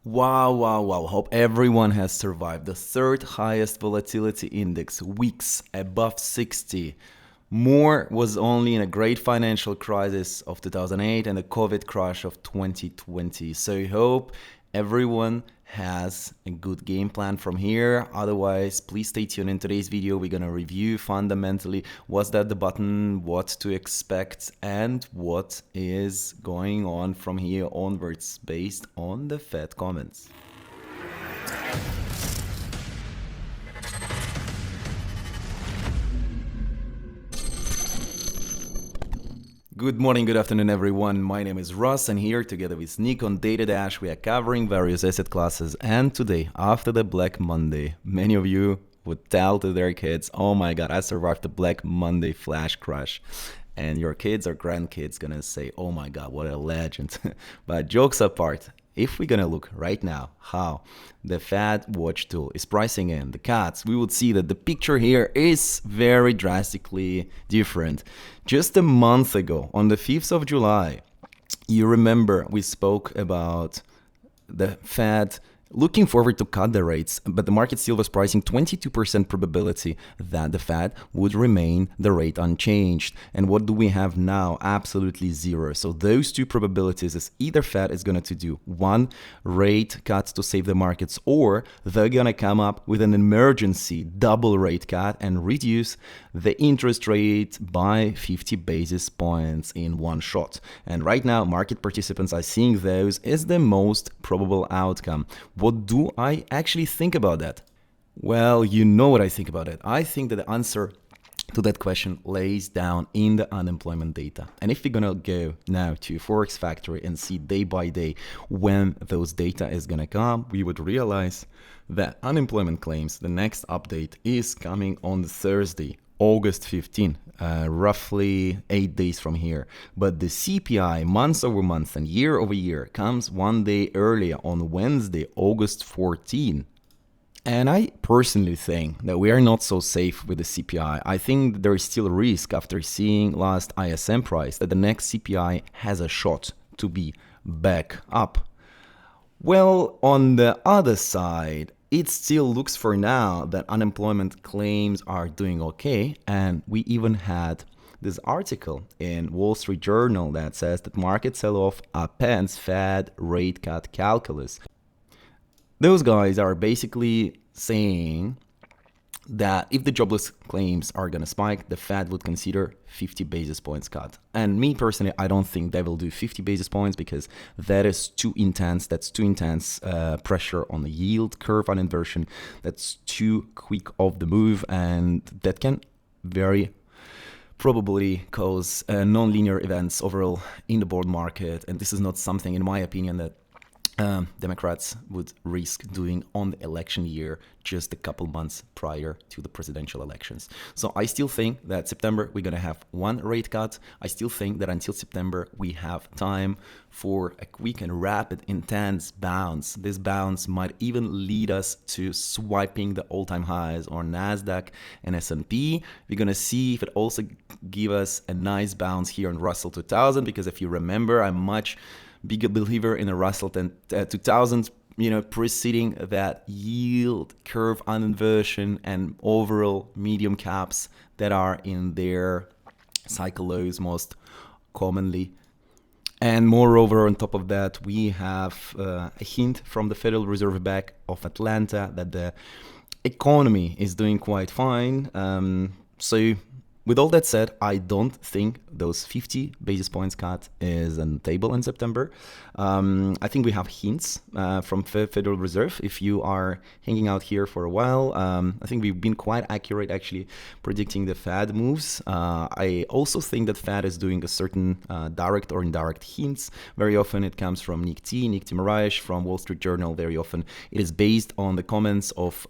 Wow, wow, wow. Hope everyone has survived. The third highest volatility index, weeks above 60. More was only in a great financial crisis of 2008 and the COVID crash of 2020. So I hope everyone has a good game plan from here. Otherwise, please stay tuned. In today's video, we're going to review fundamentally what's that the button, what to expect, and what is going on from here onwards based on the Fed comments. Good morning, good afternoon, everyone. My name is Russ, and here together with Nick on Data Dash, we are covering various asset classes. And today, after the Black Monday, many of you would tell to their kids, "Oh my God, I survived the Black Monday flash crash." And your kids or grandkids gonna say, "Oh my God, what a legend." But jokes apart, if we're gonna look right now how the Fed watch tool is pricing in the cuts, we would see that the picture here is very drastically different. Just a month ago, on the 5th of July, you remember we spoke about the Fed looking forward to cut the rates, but the market still was pricing 22% probability that the Fed would remain the rate unchanged. And what do we have now? Absolutely zero. So those two probabilities is either Fed is going to do one rate cut to save the markets, or they're going to come up with an emergency double rate cut and reduce the interest rate by 50 basis points in one shot. And right now, market participants are seeing those as the most probable outcome. What do I actually think about that? Well, you know what I think about it. I think that the answer to that question lays down in the unemployment data. And if we're gonna go now to Forex Factory and see day by day when those data is gonna come, we would realize that unemployment claims, the next update is coming on Thursday, August 15, roughly 8 days from here. But the CPI month over month and year over year comes one day earlier on Wednesday, August 14. And I personally think that we are not so safe with the CPI. I think there is still a risk after seeing last ISM price that the next CPI has a shot to be back up. Well, on the other side, it still looks for now that unemployment claims are doing okay. And we even had this article in Wall Street Journal that says that market sell-off appends Fed rate cut calculus. Those guys are basically saying that if the jobless claims are going to spike, the Fed would consider 50 basis points cut. And me personally, I don't think they will do 50 basis points because that is too intense. That's too intense pressure on the yield curve on inversion. That's too quick of the move, and that can very probably cause non-linear events overall in the board market. And this is not something, in my opinion, that Democrats would risk doing on the election year just a couple months prior to the presidential elections. So I still think that September we're going to have one rate cut. I still think that until September we have time for a quick and rapid, intense bounce. This bounce might even lead us to swiping the all-time highs on NASDAQ and S&P. We're going to see if it also give us a nice bounce here on Russell 2000, because if you remember, I'm much bigger believer in a Russell 2000, preceding that yield curve uninversion and overall medium caps that are in their cycle lows most commonly. And moreover, on top of that, we have a hint from the Federal Reserve Bank of Atlanta that the economy is doing quite fine. So with all that said, I don't think those 50 basis points cut is on the table in September. I think we have hints from Federal Reserve. If you are hanging out here for a while, I think we've been quite accurate actually predicting the Fed moves. I also think that Fed is doing a certain direct or indirect hints. Very often it comes from Nick Timirash from Wall Street Journal. Very often it is based on the comments of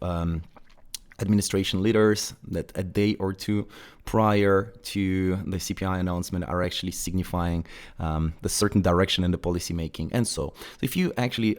administration leaders that a day or two prior to the CPI announcement are actually signifying the certain direction in the policy making. And so if you actually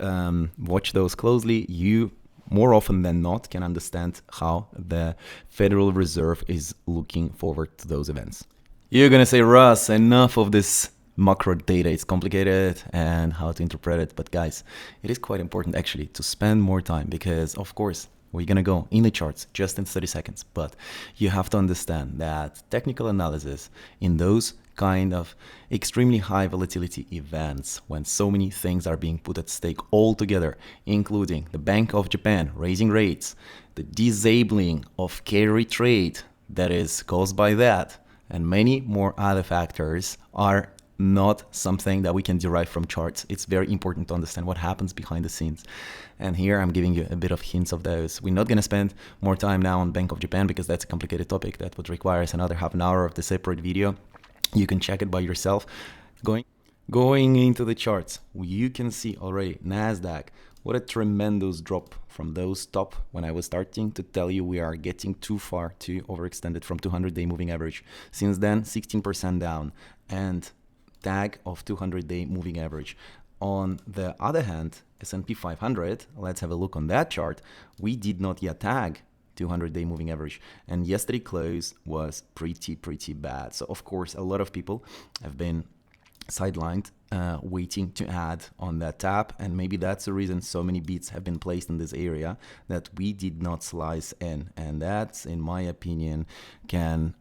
watch those closely, you more often than not can understand how the Federal Reserve is looking forward to those events. You're gonna say, Russ, enough of this macro data is complicated and how to interpret it. But guys, it is quite important actually to spend more time, because of course we're gonna go in the charts just in 30 seconds, but you have to understand that technical analysis in those kind of extremely high volatility events, when so many things are being put at stake all together, including the Bank of Japan raising rates, the disabling of carry trade that is caused by that, and many more other factors, are not something that we can derive from charts. It's very important to understand what happens behind the scenes. And here I'm giving you a bit of hints of those. We're not going to spend more time now on Bank of Japan because that's a complicated topic that would require us another half an hour of the separate video. You can check it by yourself. Going into the charts, you can see already NASDAQ, what a tremendous drop from those top when I was starting to tell you we are getting too far, too overextended from 200-day moving average. Since then, 16% down and tag of 200-day moving average. On the other hand, S&P 500, let's have a look on that chart. We did not yet tag 200-day moving average, and yesterday close was pretty bad. So of course a lot of people have been sidelined, waiting to add on that tap, and maybe that's the reason so many beats have been placed in this area that we did not slice in, and that's, in my opinion, can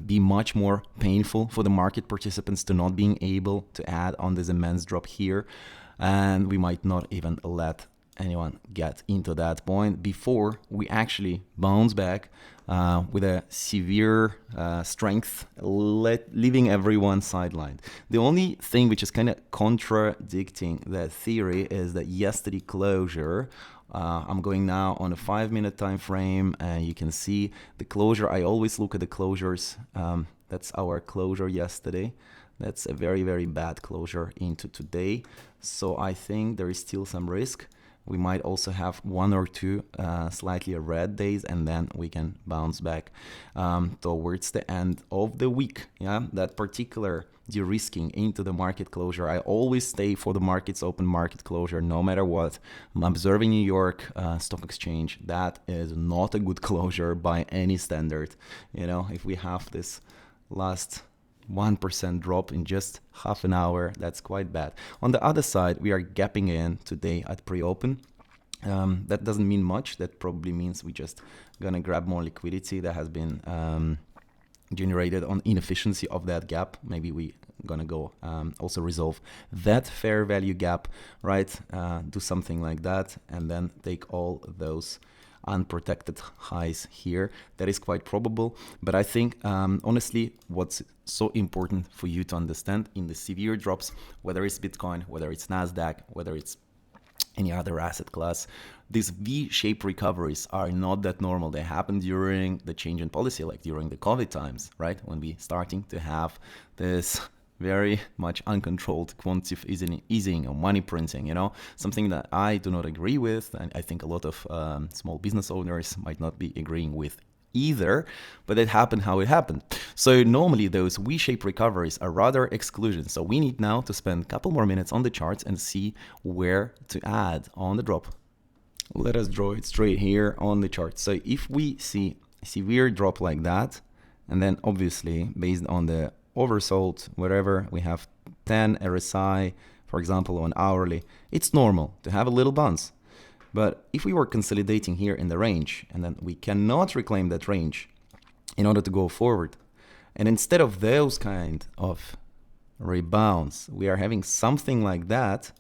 be much more painful for the market participants to not being able to add on this immense drop here, and we might not even let anyone get into that point before we actually bounce back with a severe strength, leaving everyone sidelined. The only thing which is kind of contradicting that theory is that yesterday closure. I'm going now on a 5-minute time frame, and you can see the closure. I always look at the closures. That's our closure yesterday. That's a very bad closure into today. So I think there is still some risk. We might also have one or two slightly red days, and then we can bounce back towards the end of the week. Yeah, that particular de-risking into the market closure. I always stay for the market's open market closure, no matter what. I'm observing New York Stock Exchange. That is not a good closure by any standard. You know, if we have this last 1% drop in just half an hour, that's quite bad. On the other side, we are gapping in today at pre-open. That doesn't mean much. That probably means we just gonna grab more liquidity that has been generated on inefficiency of that gap. Maybe we gonna go also resolve that fair value gap, right? Do something like that, and then take all those unprotected highs here. That is quite probable, but I think honestly what's so important for you to understand in the severe drops, whether it's Bitcoin, whether it's NASDAQ, whether it's any other asset class, these V-shaped recoveries are not that normal. They happen during the change in policy, like during the COVID times, right? When we starting to have this very much uncontrolled quantitative easing or money printing, you know, something that I do not agree with, and I think a lot of small business owners might not be agreeing with either, but it happened how it happened. So normally those V-shaped recoveries are rather exclusions. So we need now to spend a couple more minutes on the charts and see where to add on the drop. Let us draw it straight here on the chart. So if we see a severe drop like that, and then obviously based on the oversold, wherever we have 10 RSI, for example, on hourly, it's normal to have a little bounce. But if we were consolidating here in the range, and then we cannot reclaim that range in order to go forward, and instead of those kind of rebounds, we are having something like that,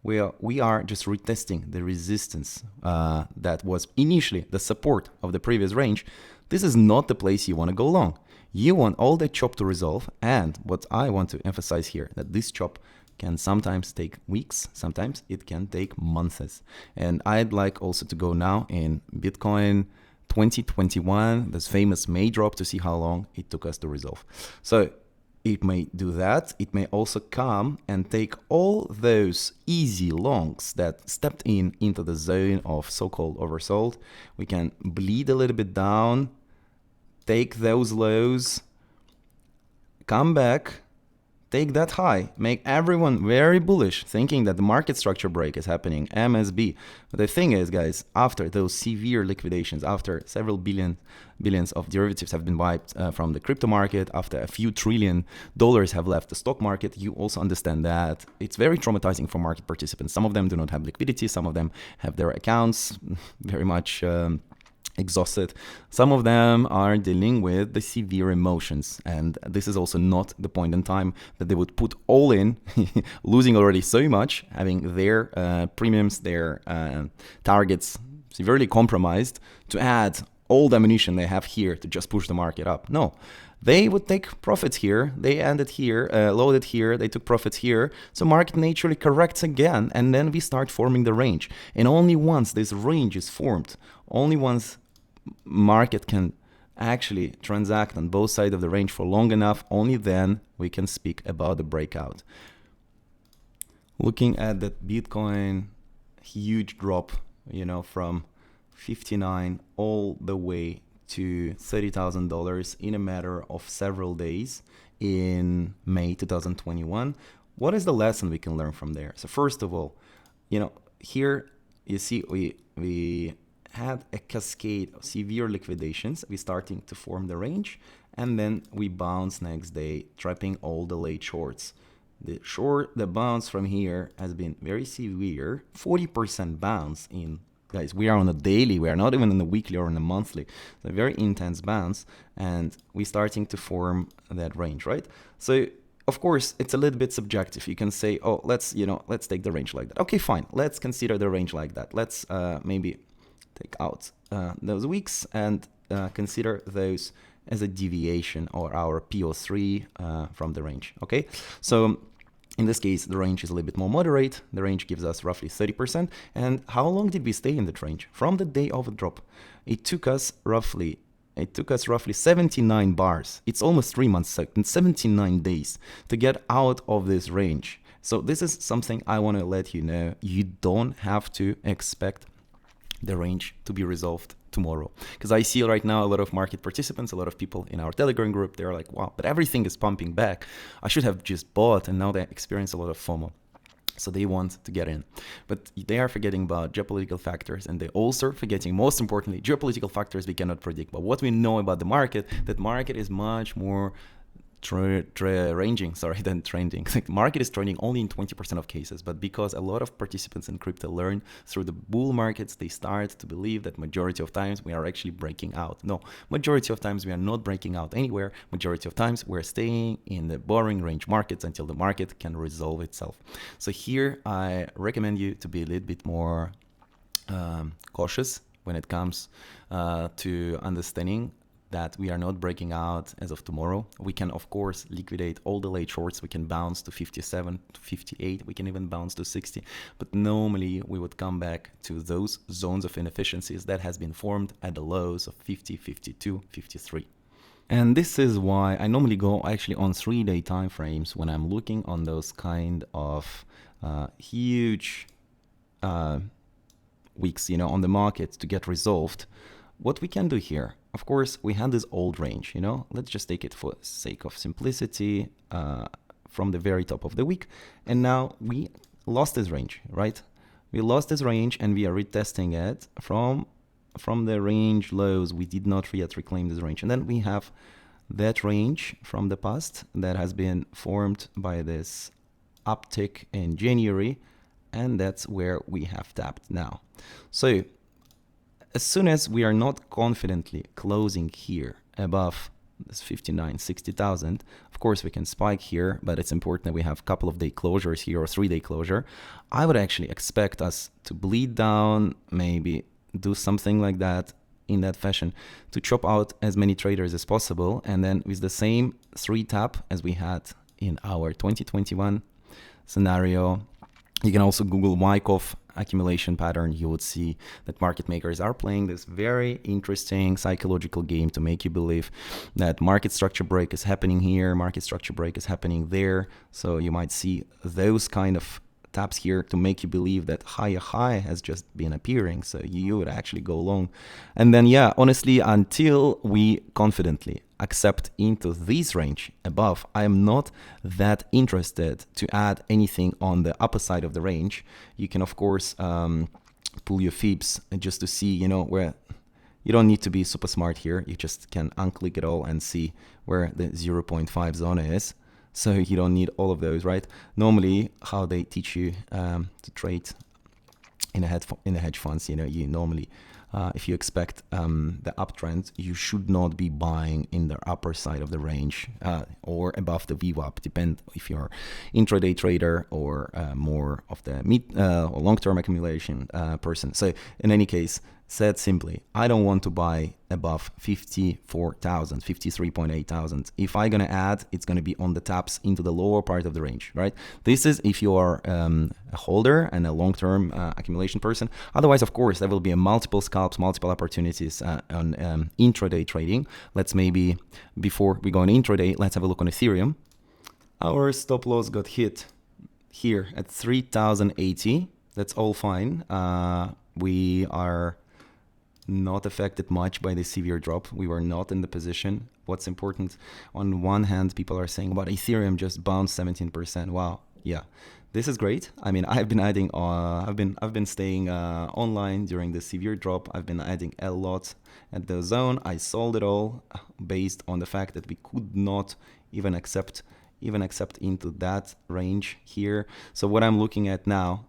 we are just retesting the resistance that was initially the support of the previous range. This is not the place you want to go long. You want all that chop to resolve, and what I want to emphasize here, that this chop can sometimes take weeks, sometimes it can take months. And I'd like also to go now in Bitcoin 2021, this famous May drop, to see how long it took us to resolve. So it may do that. It may also come and take all those easy longs that stepped into the zone of so-called oversold. We can bleed a little bit down, take those lows, come back, take that high, make everyone very bullish, thinking that the market structure break is happening, MSB. But the thing is, guys, after those severe liquidations, after several billions of derivatives have been wiped from the crypto market, after a few trillion dollars have left the stock market, you also understand that it's very traumatizing for market participants. Some of them do not have liquidity, some of them have their accounts very much exhausted. Some of them are dealing with the severe emotions, and this is also not the point in time that they would put all in, losing already so much, having their premiums, their targets severely compromised, to add all the ammunition they have here to just push the market up. No, they would take profits here, they ended here, loaded here, they took profits here, so market naturally corrects again, and then we start forming the range. And only once this range is formed, only once market can actually transact on both sides of the range for long enough, only then we can speak about the breakout. Looking at that Bitcoin, huge drop, from 59 all the way to $30,000 in a matter of several days in May 2021. What is the lesson we can learn from there? So first of all, here you see we had a cascade of severe liquidations. We're starting to form the range, and then we bounce next day, trapping all the late shorts. The bounce from here has been very severe, 40% bounce in, guys, we are on a daily, we are not even on a weekly or on a monthly. It's a very intense bounce, and we're starting to form that range, right? So of course, it's a little bit subjective. You can say, oh, let's take the range like that. Okay, fine. Let's consider the range like that. Let's maybe take out those weeks and consider those as a deviation or our PO3 from the range. Okay, so in this case, the range is a little bit more moderate. The range gives us roughly 30%. And how long did we stay in that range? From the day of the drop, it took us roughly 79 bars. It's almost 3 months, 79 days to get out of this range. So this is something I want to let you know. You don't have to expect the range to be resolved tomorrow, because I see right now a lot of market participants, a lot of people in our Telegram group, they're like, wow, but everything is pumping back, I should have just bought, and now they experience a lot of FOMO, so they want to get in. But they are forgetting about geopolitical factors, and they also forgetting, most importantly, geopolitical factors we cannot predict. But what we know about the market, that market is much more ranging than trending. The market is trending only in 20% of cases, but because a lot of participants in crypto learn through the bull markets, they start to believe that majority of times we are actually breaking out. No, majority of times we are not breaking out anywhere. Majority of times we're staying in the boring range markets until the market can resolve itself. So here I recommend you to be a little bit more cautious when it comes to understanding that we are not breaking out as of tomorrow. We can, of course, liquidate all the late shorts. We can bounce to 57, to 58. We can even bounce to 60. But normally, we would come back to those zones of inefficiencies that has been formed at the lows of 50, 52, 53. And this is why I normally go actually on 3-day time frames when I'm looking on those kind of huge weeks, on the market to get resolved. What we can do here, of course, we had this old range, let's just take it for sake of simplicity from the very top of the week. And now we lost this range, right? We lost this range and we are retesting it from the range lows. We did not yet reclaim this range. And then we have that range from the past that has been formed by this uptick in January. And that's where we have tapped now. So as soon as we are not confidently closing here above this 59, 60,000, of course we can spike here, but it's important that we have a couple of day closures here or 3-day closure. I would actually expect us to bleed down, maybe do something like that in that fashion to chop out as many traders as possible. And then with the same 3 tap as we had in our 2021 scenario, you can also Google Wickoff accumulation pattern. You would see that market makers are playing this very interesting psychological game to make you believe that market structure break is happening here, market structure break is happening there. So you might see those kind of taps here to make you believe that higher high has just been appearing, so you would actually go long. And then honestly, until we confidently accept into this range above, I am not that interested to add anything on the upper side of the range. You can, of course, pull your fibs just to see, you know, where you don't need to be super smart here. You just can unclick it all and see where the 0.5 zone is. So you don't need all of those, right? Normally, how they teach you to trade in a hedge funds, you know, you normally, if you expect the uptrend, you should not be buying in the upper side of the range or above the VWAP, depend if you're intraday trader or more of the mid or long-term accumulation person. So in any case, said simply, I don't want to buy above 54,000, 53.8 thousand. If I'm gonna add, it's gonna be on the taps into the lower part of the range, right? This is if you are a holder and a long-term accumulation person. Otherwise, of course, there will be a multiple scalps, multiple opportunities on intraday trading. Let's maybe, before we go on intraday, let's have a look on Ethereum. Our stop loss got hit here at 3,080. That's all fine. We are not affected much by the severe drop. We were not in the position. What's important, on one hand, people are saying about Ethereum just bounced 17%. Wow, yeah, this is great. I mean, I've been adding, I've been staying online during the severe drop. I've been adding a lot at the zone. I sold it all based on the fact that we could not even accept into that range here. So what I'm looking at now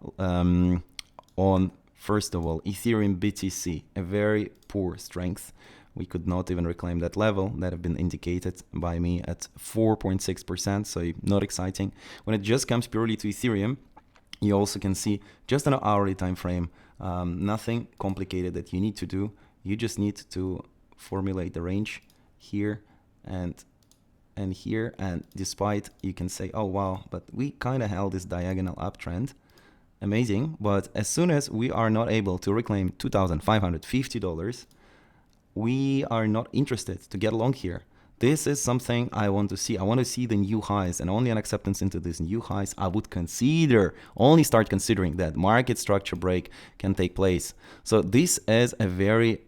on, first of all, Ethereum BTC, a very poor strength. We could not even reclaim that level that have been indicated by me at 4.6%, so not exciting. When it just comes purely to Ethereum, you also can see just on an hourly time frame, nothing complicated that you need to do. You just need to formulate the range here and here, and despite, you can say, oh wow, but we kind of held this diagonal uptrend. Amazing, but as soon as we are not able to reclaim $2,550, we are not interested to get along here. This is something I want to see. I want to see the new highs, and only an acceptance into these new highs I would only start considering that market structure break can take place. So this is a very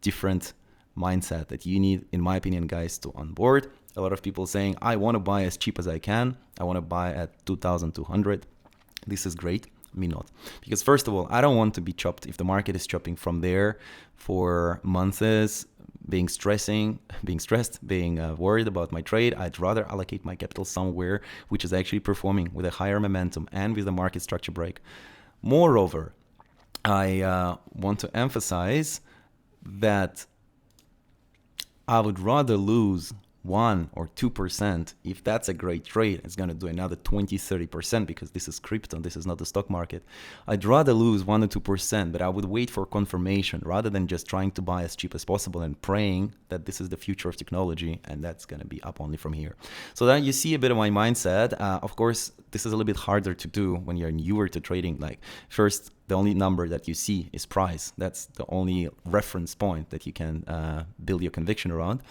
different mindset that you need, in my opinion, guys, to onboard. A lot of people saying, I want to buy as cheap as I can. I want to buy at 2,200. This is great. Me not. Because first of all, I don't want to be chopped if the market is chopping from there for months, being stressed, being worried about my trade. I'd rather allocate my capital somewhere which is actually performing with a higher momentum and with a market structure break. Moreover, I want to emphasize that I would rather lose 1 or 2%. If that's a great trade, it's going to do another 20-30% because this is crypto, this is not the stock market. I'd rather lose 1 or 2%, but I would wait for confirmation rather than just trying to buy as cheap as possible and praying that this is the future of technology and that's going to be up only from here. So that you see a bit of my mindset. Of course, this is a little bit harder to do when you're newer to trading. Like, first, the only number that you see is price. That's the only reference point that you can build your conviction around.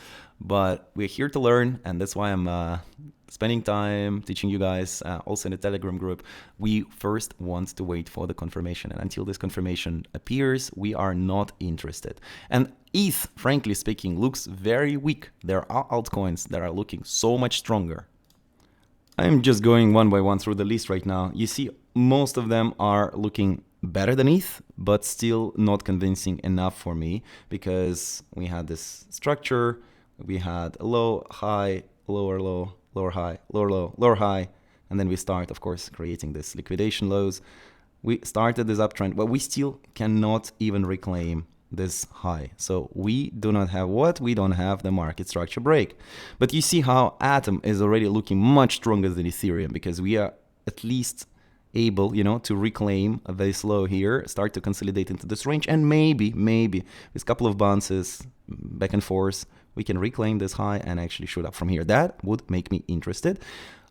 But we're here to learn, and that's why I'm spending time teaching you guys, also in the Telegram group. We first want to wait for the confirmation, and until this confirmation appears, we are not interested. And ETH, frankly speaking, looks very weak. There are altcoins that are looking so much stronger. I'm just going one by one through the list right now. You see, most of them are looking better than ETH, but still not convincing enough for me, because we had this structure. We had a low, high, lower low, lower high, lower low, lower high, and then we start, of course, creating this liquidation lows. We started this uptrend, but we still cannot even reclaim this high. So we do not have what? We don't have the market structure break. But you see how Atom is already looking much stronger than Ethereum, because we are at least able, to reclaim this low here, start to consolidate into this range, and maybe with a couple of bounces back and forth, we can reclaim this high and actually shoot up from here. That would make me interested.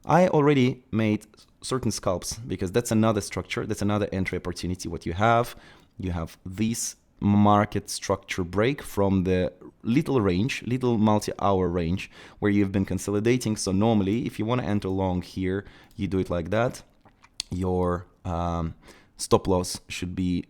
I already made certain scalps because that's another structure, that's another entry opportunity. What you have this market structure break from the little multi-hour range where you've been consolidating. So normally, if you want to enter long here, you do it like that. Your stop loss should be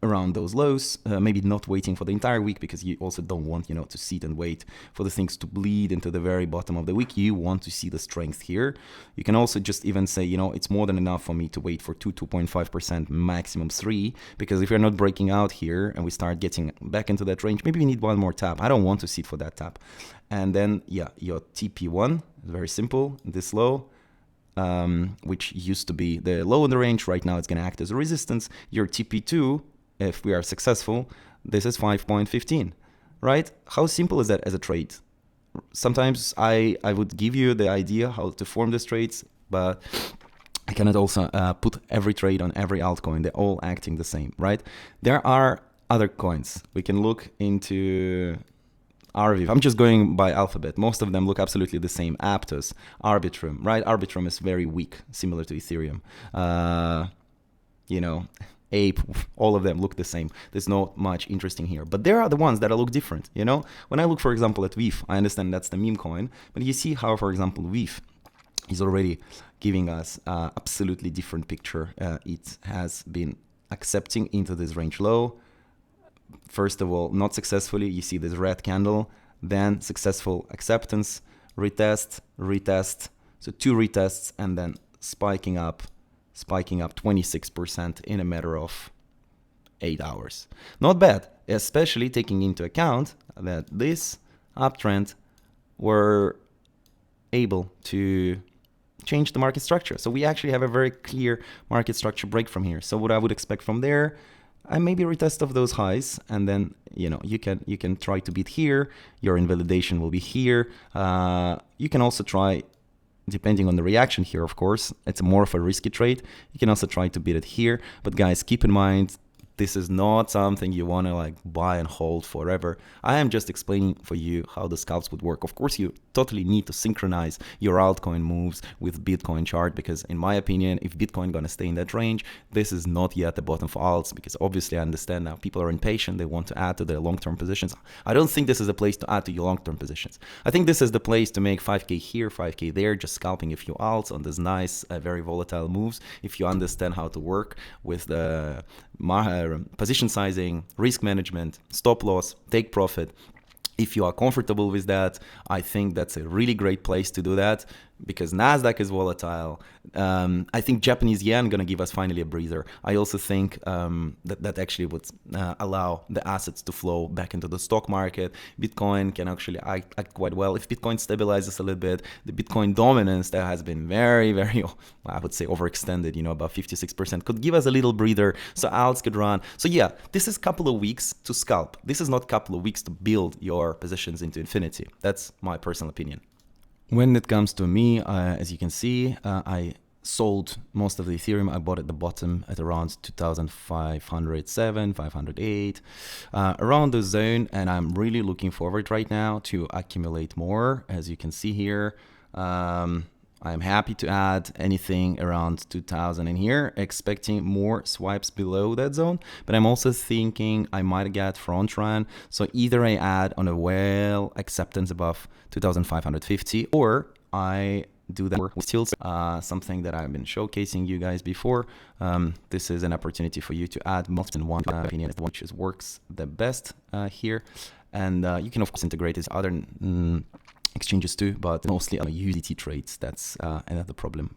around those lows, maybe not waiting for the entire week, because you also don't want, to sit and wait for the things to bleed into the very bottom of the week. You want to see the strength here. You can also just even say, it's more than enough for me to wait for 2.5%, maximum 3, because if you're not breaking out here and we start getting back into that range, maybe we need one more tap. I don't want to sit for that tap. And then, yeah, your TP1, very simple, this low, which used to be the low in the range, right now it's going to act as a resistance. Your TP2, if we are successful, this is 5.15, right? How simple is that as a trade? Sometimes I would give you the idea how to form these trades, but I cannot also put every trade on every altcoin. They're all acting the same, right? There are other coins. We can look into Arviv. I'm just going by alphabet. Most of them look absolutely the same. Aptos, Arbitrum, right? Arbitrum is very weak, similar to Ethereum. Ape, all of them look the same. There's not much interesting here. But there are the ones that look different, When I look, for example, at VIF, I understand that's the meme coin, but you see how, for example, VIF is already giving us absolutely different picture. It has been accepting into this range low. First of all, not successfully, you see this red candle, then successful acceptance, retest, so 2 retests, and then spiking up 26% in a matter of 8 hours. Not bad, especially taking into account that this uptrend were able to change the market structure. So we actually have a very clear market structure break from here. So what I would expect from there, I maybe retest of those highs, and then you can try to beat here. Your invalidation will be here. You can also try, depending on the reaction here, of course, it's more of a risky trade. You can also try to beat it here. But guys, keep in mind, this is not something you want to buy and hold forever. I am just explaining for you how the scalps would work. Of course, you totally need to synchronize your altcoin moves with Bitcoin chart, because in my opinion, if Bitcoin gonna stay in that range, this is not yet the bottom for alts, because obviously I understand now people are impatient. They want to add to their long-term positions. I don't think this is a place to add to your long-term positions. I think this is the place to make 5K here, 5K there, just scalping a few alts on these nice, very volatile moves. If you understand how to work with the position sizing, risk management, stop loss, take profit. If you are comfortable with that, I think that's a really great place to do that, because Nasdaq is volatile. I think Japanese yen gonna give us finally a breather. I also think that actually would allow the assets to flow back into the stock market. Bitcoin can actually act quite well. If Bitcoin stabilizes a little bit, the Bitcoin dominance that has been very, very, I would say overextended, about 56%, could give us a little breather, so alts could run. So yeah, this is a couple of weeks to scalp. This is not a couple of weeks to build your positions into infinity. That's my personal opinion. When it comes to me, as you can see, I sold most of the Ethereum. I bought at the bottom at around 2,507, 508, around the zone, and I'm really looking forward right now to accumulate more. As you can see here, I'm happy to add anything around 2,000 in here, expecting more swipes below that zone, but I'm also thinking I might get front run. So either I add on a well acceptance above 2,550, or I do that with still something that I've been showcasing you guys before. This is an opportunity for you to add more than one opinion, which works the best here. And you can of course integrate these other exchanges too, but mostly on USDT trades. That's another problem.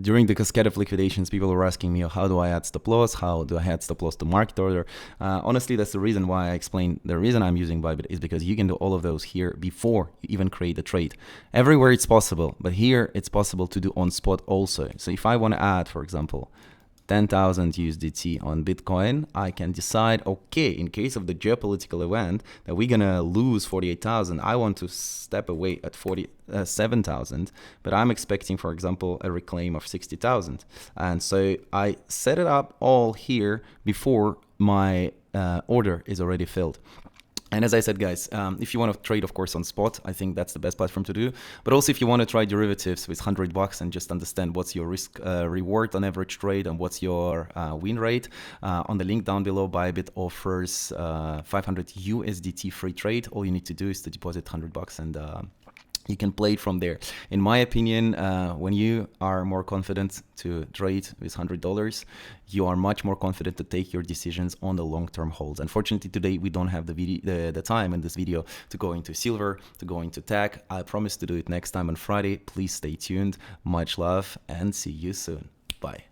During the cascade of liquidations, people were asking me, how do I add stop loss? How do I add stop loss to market order? Honestly, that's the reason why I explained the reason I'm using Bybit is because you can do all of those here before you even create a trade. Everywhere it's possible, but here it's possible to do on spot also. So if I want to add, for example, 10,000 USDT on Bitcoin, I can decide, okay, in case of the geopolitical event that we're gonna lose 48,000, I want to step away at 47,000, but I'm expecting, for example, a reclaim of 60,000. And so I set it up all here before my order is already filled. And as I said, guys, if you want to trade, of course, on spot, I think that's the best platform to do. But also, if you want to try derivatives with $100 and just understand what's your risk reward on average trade and what's your win rate, on the link down below, Bybit offers 500 USDT free trade. All you need to do is to deposit $100 and you can play it from there. In my opinion, when you are more confident to trade with $100, you are much more confident to take your decisions on the long-term holds. Unfortunately, today we don't have the time in this video to go into silver, to go into tech. I promise to do it next time on Friday. Please stay tuned. Much love and see you soon. Bye.